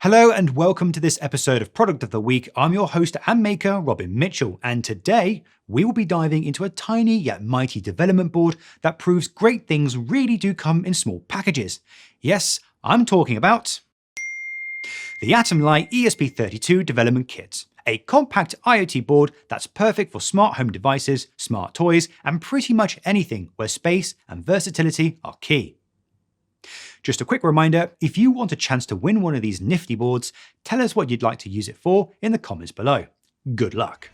Hello and welcome to this episode of Product of the Week. I'm your host and maker, Robin Mitchell, and today we will be diving into a tiny yet mighty development board that proves great things really do come in small packages. Yes, I'm talking about the Atomlight ESP32 Development Kit, a compact IoT board that's perfect for smart home devices, smart toys, and pretty much anything where space and versatility are key. Just a quick reminder, if you want a chance to win one of these nifty boards, tell us what you'd like to use it for in the comments below. Good luck!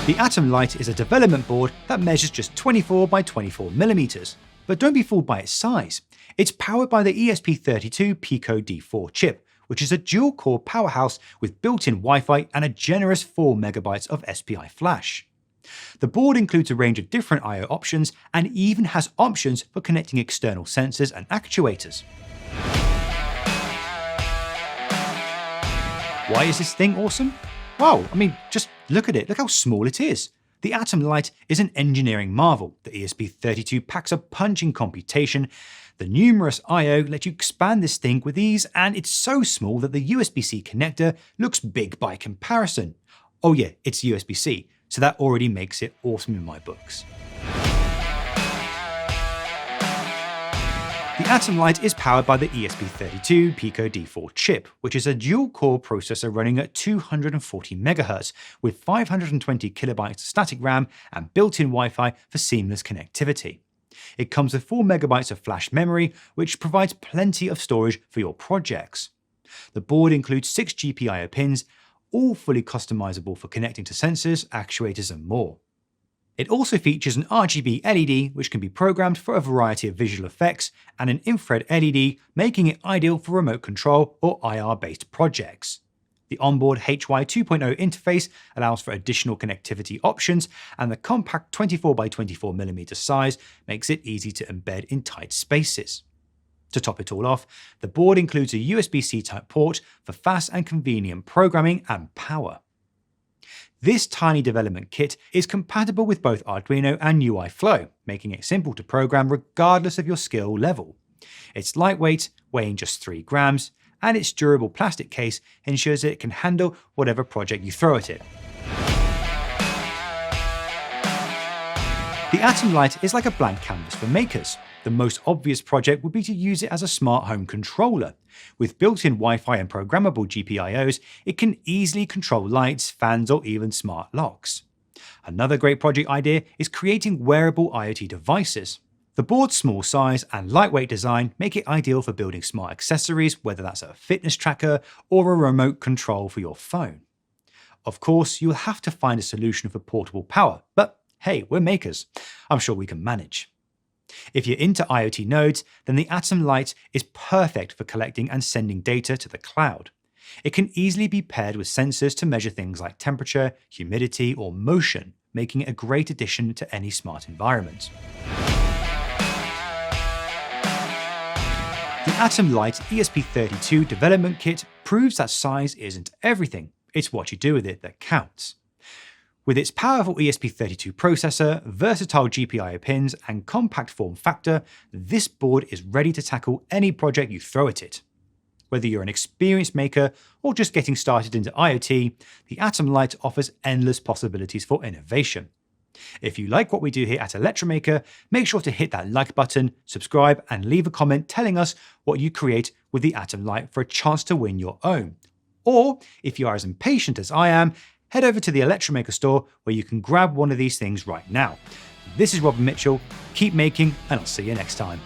The Atomlight is a development board that measures just 24 by 24 millimeters. But don't be fooled by its size. It's powered by the ESP32 Pico D4 chip, which is a dual-core powerhouse with built-in Wi-Fi and a generous 4 MB of SPI flash. The board includes a range of different I/O options and even has options for connecting external sensors and actuators. Why is this thing awesome? Wow, just look at it, look how small it is. The Atomlight is an engineering marvel. The ESP32 packs a punch in computation. The numerous I/O let you expand this thing with ease, and it's so small that the USB-C connector looks big by comparison. Oh yeah, it's USB-C, so that already makes it awesome in my books. The Atomlight is powered by the ESP32 Pico D4 chip, which is a dual-core processor running at 240 MHz with 520 KB of static RAM and built-in Wi-Fi for seamless connectivity. It comes with 4 MB of flash memory, which provides plenty of storage for your projects. The board includes 6 GPIO pins, all fully customizable for connecting to sensors, actuators, and more. It also features an RGB LED, which can be programmed for a variety of visual effects, and an infrared LED, making it ideal for remote control or IR-based projects. The onboard HY 2.0 interface allows for additional connectivity options, and the compact 24 by 24 mm size makes it easy to embed in tight spaces. To top it all off, the board includes a USB-C type port for fast and convenient programming and power. This tiny development kit is compatible with both Arduino and UIFlow, making it simple to program regardless of your skill level. It's lightweight, weighing just 3 grams, and its durable plastic case ensures that it can handle whatever project you throw at it. The Atomlight is like a blank canvas for makers. The most obvious project would be to use it as a smart home controller. With built-in Wi-Fi and programmable GPIOs, it can easily control lights, fans, or even smart locks. Another great project idea is creating wearable IoT devices. The board's small size and lightweight design make it ideal for building smart accessories, whether that's a fitness tracker or a remote control for your phone. Of course, you'll have to find a solution for portable power, but hey, we're makers. I'm sure we can manage. If you're into IoT nodes, then the Atomlight is perfect for collecting and sending data to the cloud. It can easily be paired with sensors to measure things like temperature, humidity, or motion, making it a great addition to any smart environment. The Atomlight ESP32 development kit proves that size isn't everything. It's what you do with it that counts. With its powerful ESP32 processor, versatile GPIO pins, and compact form factor, this board is ready to tackle any project you throw at it. Whether you're an experienced maker or just getting started into IoT, the Atomlight offers endless possibilities for innovation. If you like what we do here at Electromaker, make sure to hit that like button, subscribe, and leave a comment telling us what you create with the Atomlight for a chance to win your own. Or, if you are as impatient as I am, head over to the Electromaker store where you can grab one of these things right now. This is Robin Mitchell, keep making, and I'll see you next time.